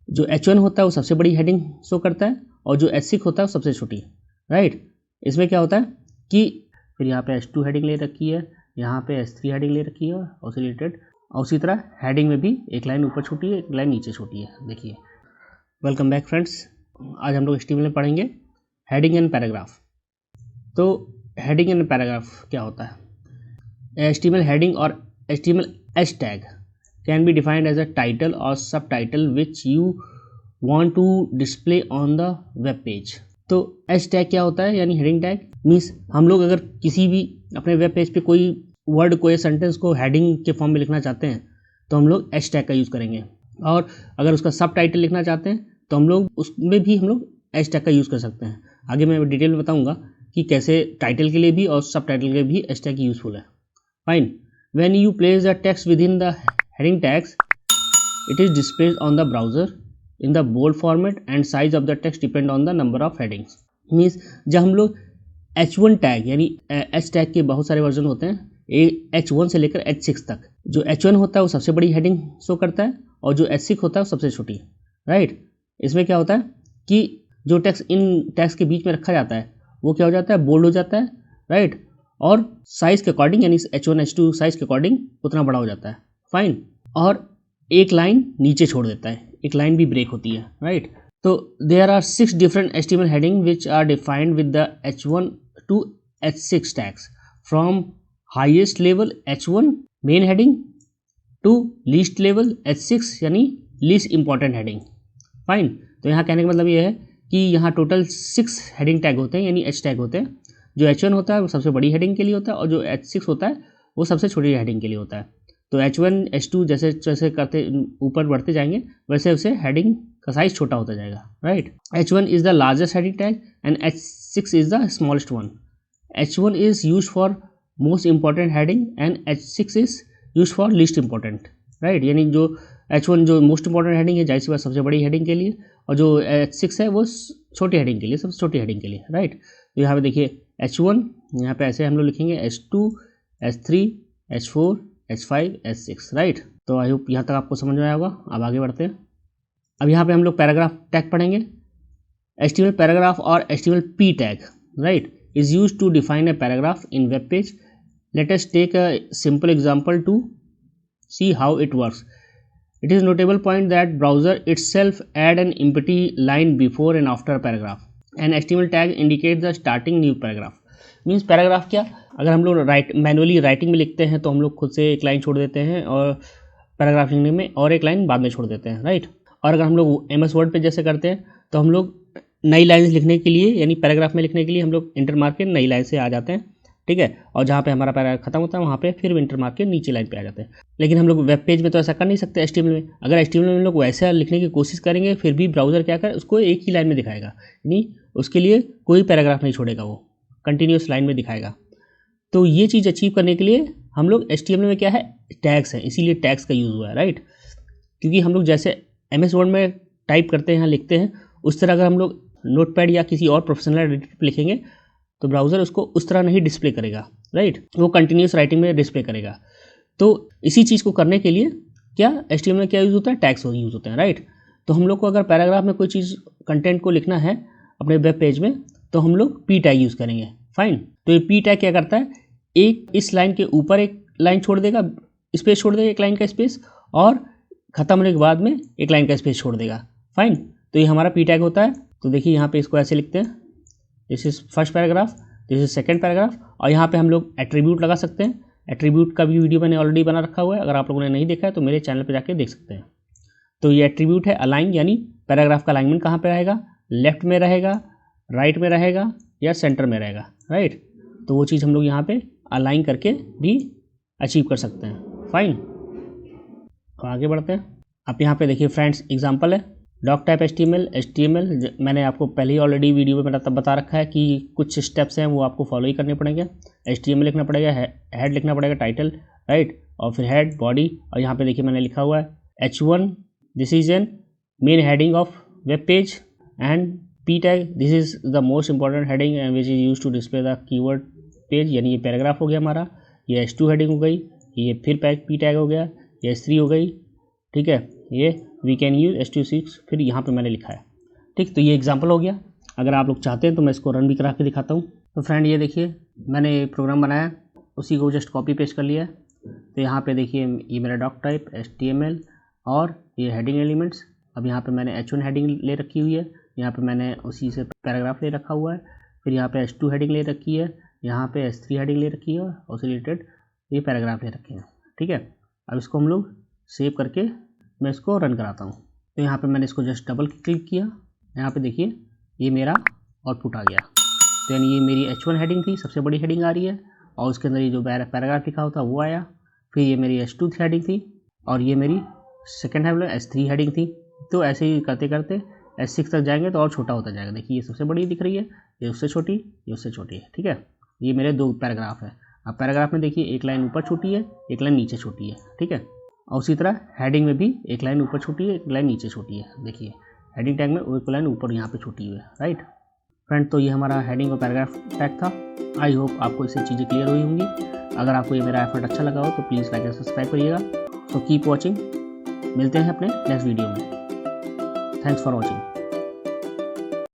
जो H1 होता है वो सबसे बड़ी हेडिंग शो करता है और जो H6 होता है वो सबसे छोटी, राइट। इसमें क्या होता है कि फिर यहाँ पे H2 हेडिंग ले रखी है, यहाँ पे H3 हेडिंग ले रखी है और उसे रिलेटेड, और उसी तरह हेडिंग में भी एक लाइन ऊपर छोटी है, एक लाइन नीचे छोटी है। देखिए, वेलकम बैक फ्रेंड्स। आज हम लोग HTML में पढ़ेंगे हेडिंग एंड पैराग्राफ। तो हेडिंग एंड पैराग्राफ क्या होता है? HTML हेडिंग और HTML H tag can be defined as a title or subtitle which you want to display on the web page। तो H टैग क्या होता है, यानी हेडिंग टैग मीन्स हम लोग अगर किसी भी अपने वेब पेज पे कोई वर्ड कोई सेंटेंस को हेडिंग के फॉर्म में लिखना चाहते हैं तो हम लोग H टैग का यूज़ करेंगे, और अगर उसका सब टाइटल लिखना चाहते हैं तो हम लोग उसमें भी हम लोग H टैग का यूज़ कर सकते हैं। आगे मैं डिटेल में बताऊँगा कि कैसे टाइटल के लिए भी और सब टाइटल के लिए भी H टैग यूज़फुल है। Fine, when you place the text within the heading tags, it is displayed on the browser in the bold format and size of the text depend on the number of headings। Means जब हम लोग H1 tag यानी H tag के बहुत सारे version होते हैं, H1 से लेकर H6 तक। जो H1 होता है वो सबसे बड़ी हेडिंग शो करता है और जो H6 होता है वो सबसे छोटी, राइट। इसमें क्या होता है कि जो टेक्स्ट इन टैग्स के बीच में रखा जाता है वो क्या हो जाता है, बोल्ड हो जाता है, राइट, और साइज के अकॉर्डिंग यानी H1 H2 साइज के अकॉर्डिंग उतना बड़ा हो जाता है। फाइन, और एक लाइन नीचे छोड़ देता है, एक लाइन भी ब्रेक होती है, राइट। तो there are 6 different HTML heading which are defined with the H1 to H6 tags from highest level H1 main heading to least level H6 यानी लीस्ट इंपॉर्टेंट हेडिंग। फाइन, तो यहाँ कहने का मतलब ये है कि यहाँ टोटल 6 हेडिंग टैग होते हैं यानी H टैग होते हैं। जो H1 होता है वो सबसे बड़ी हेडिंग के लिए होता है और जो H6 होता है वो सबसे छोटी हेडिंग के लिए होता है। तो H1 H2 जैसे जैसे करते ऊपर बढ़ते जाएंगे वैसे वैसे हेडिंग का साइज छोटा होता जाएगा, right. H1 is the largest heading tag and H6 is the smallest one. H1 is use for most important heading and H6 is use for least important, right. यानी जो H1 जो most important heading है, जाहिर सी बात सबसे बड़ी heading के लिए, और जो H6 है वो छोटी हेडिंग के लिए, सबसे छोटी हेडिंग के लिए, राइट। तो यहाँ पे देखिए H1, यहाँ पे ऐसे हम लोग लिखेंगे H2 H3 H4 H5 H6, right. तो आई होप यहाँ तक आपको समझ में आया होगा। अब आगे बढ़ते हैं। अब यहाँ पे हम लोग पैराग्राफ टैग पढ़ेंगे। HTML पैराग्राफ और HTML P tag, right, is use to define a paragraph in web page. Let us take a simple example to see how it works. It is notable point that browser itself add an empty line before and after paragraph. An HTML tag indicates the starting new paragraph. Means paragraph क्या, अगर हम लोग manually writing में लिखते हैं तो हम लोग खुद से एक लाइन छोड़ देते हैं और पैराग्राफ लिखने में और एक लाइन बाद में छोड़ देते हैं, राइट। और अगर हम लोग MS वर्ड पे जैसे करते हैं तो हम लोग नई लाइन लिखने के लिए यानी पैराग्राफ में लिखने के लिए हम लोग इंटर मार्क के नई लाइन से आ जाते हैं, ठीक है, और जहाँ पे हमारा पैराग्राफ खत्म होता है वहाँ पे फिर इंटर मार्क के नीचे लाइन पे आ जाते हैं। लेकिन हम लोग वेब पेज में तो ऐसा कर नहीं सकते HTML में। अगर HTML में हम लोग वैसा लिखने की कोशिश करेंगे फिर भी ब्राउज़र क्या करे, उसको एक ही लाइन में दिखाएगा, यानी उसके लिए कोई पैराग्राफ नहीं छोड़ेगा, वो कंटिन्यूस लाइन में दिखाएगा। तो ये चीज़ अचीव करने के लिए हम लोग HTML में क्या है, टैग्स हैं, इसीलिए टैग्स का यूज़ हुआ है, राइट। क्योंकि हम लोग जैसे MS वर्ड में टाइप करते हैं, लिखते हैं, उस तरह अगर हम लोग नोटपैड या किसी और प्रोफेशनल एडिटर पर लिखेंगे तो ब्राउज़र उसको उस तरह नहीं डिस्प्ले करेगा, राइट, वो कंटिन्यूस राइटिंग में डिस्प्ले करेगा। तो इसी चीज़ को करने के लिए क्या HTML में क्या यूज़ होता है, टैग्स यूज़ होते हैं, राइट। तो हम लोग को अगर पैराग्राफ में कोई चीज़ कंटेंट को लिखना है अपने वेब पेज में तो हम लोग P टैग यूज़ करेंगे। फाइन, तो ये P टैग क्या करता है, एक इस लाइन के ऊपर एक लाइन छोड़ देगा, स्पेस छोड़ देगा, एक लाइन का स्पेस, और ख़त्म होने के बाद में एक लाइन का स्पेस छोड़ देगा। फाइन, तो ये हमारा P टैग होता है। तो देखिए यहाँ पे इसको ऐसे लिखते हैं, this is first paragraph, this is second paragraph, और यहाँ पे हम लोग एट्रीब्यूट लगा सकते हैं। एट्रीब्यूट का भी वीडियो मैंने ऑलरेडी बना रखा हुआ है, अगर आप लोगों ने नहीं देखा है तो मेरे चैनल पे जाके देख सकते हैं। तो ये एट्रीब्यूट है अलाइन, यानी पैराग्राफ का अलाइनमेंट कहाँ पे रहेगा, लेफ्ट में रहेगा, राइट में रहेगा या सेंटर में रहेगा, राइट। तो वो चीज़ हम लोग यहाँ पे अलाइन करके भी अचीव कर सकते हैं। फाइन, तो आगे बढ़ते हैं। आप यहाँ पे देखिए फ्रेंड्स, एग्जाम्पल है डॉक टाइप HTML। मैंने आपको पहले ही ऑलरेडी वीडियो में मैंने तब बता रखा है कि कुछ स्टेप्स हैं वो आपको फॉलो ही करने पड़ेंगे। HTML लिखना पड़ेगा, हेड लिखना पड़ेगा, टाइटल, राइट, और फिर हेड, बॉडी, और यहाँ पे देखिए मैंने लिखा हुआ है H1 this is an main heading of web page, and P tag this is the most important heading and which is use to display the keyword page, यानी ये पैराग्राफ हो गया हमारा। ये H2 हेडिंग हो गई, ये फिर पी टैग हो गया, ये H3 हो गई, ठीक है, ये वी कैन यूज H26 फिर यहाँ पे मैंने लिखा है, ठीक। तो ये एग्जांपल हो गया। अगर आप लोग चाहते हैं तो मैं इसको रन भी करा के दिखाता हूँ। तो फ्रेंड ये देखिए मैंने प्रोग्राम बनाया, उसी को जस्ट कॉपी पेस्ट कर लिया। तो यहाँ पे देखिए ये मेरा डॉक टाइप HTML और ये हेडिंग एलिमेंट्स। अब यहाँ पे मैंने H1 हेडिंग ले रखी हुई है, यहाँ पे मैंने उसी से पैराग्राफ ले रखा हुआ है। फिर यहाँ पे H2 हेडिंग ले रखी है, यहाँ पे H3 हेडिंग ले रखी है और उससे रिलेटेड ये पैराग्राफ ले रखे हैं, ठीक है। अब इसको हम लोग सेव करके मैं इसको रन कराता हूँ। तो यहाँ पे मैंने इसको जस्ट डबल क्लिक किया, यहाँ पे देखिए ये मेरा आउटपुट आ गया। तो यानी ये मेरी H1 हेडिंग थी, सबसे बड़ी हेडिंग आ रही है, और उसके अंदर ये जो पैराग्राफ लिखा होता वो आया। फिर ये मेरी H2 हेडिंग थी और ये मेरी सेकेंड H3 हेडिंग थी। तो ऐसे ही करते करते H6 तक जाएंगे तो और छोटा होता जाएगा। देखिए ये सबसे बड़ी दिख रही है, ये उससे छोटी, ये उससे छोटी है, ठीक है। ये मेरे 2 पैराग्राफ है। अब पैराग्राफ में देखिए एक लाइन ऊपर छोटी है, एक लाइन नीचे छोटी है, ठीक है। और उसी तरह हेडिंग में भी एक लाइन ऊपर छोटी है, एक लाइन नीचे छोटी है। देखिए हेडिंग टैग में एक लाइन ऊपर यहाँ पे छोटी हुई है, राइट फ्रेंड। तो ये हमारा हेडिंग और पैराग्राफ टैग था। आई होप आपको इससे चीज़ें क्लियर हुई होंगी। अगर आपको ये मेरा एफर्ट अच्छा लगा हो तो प्लीज़ लाइक एंड सब्सक्राइब करिएगा। सो कीप वॉचिंग, मिलते हैं अपने नेक्स्ट वीडियो में। Thanks for watching.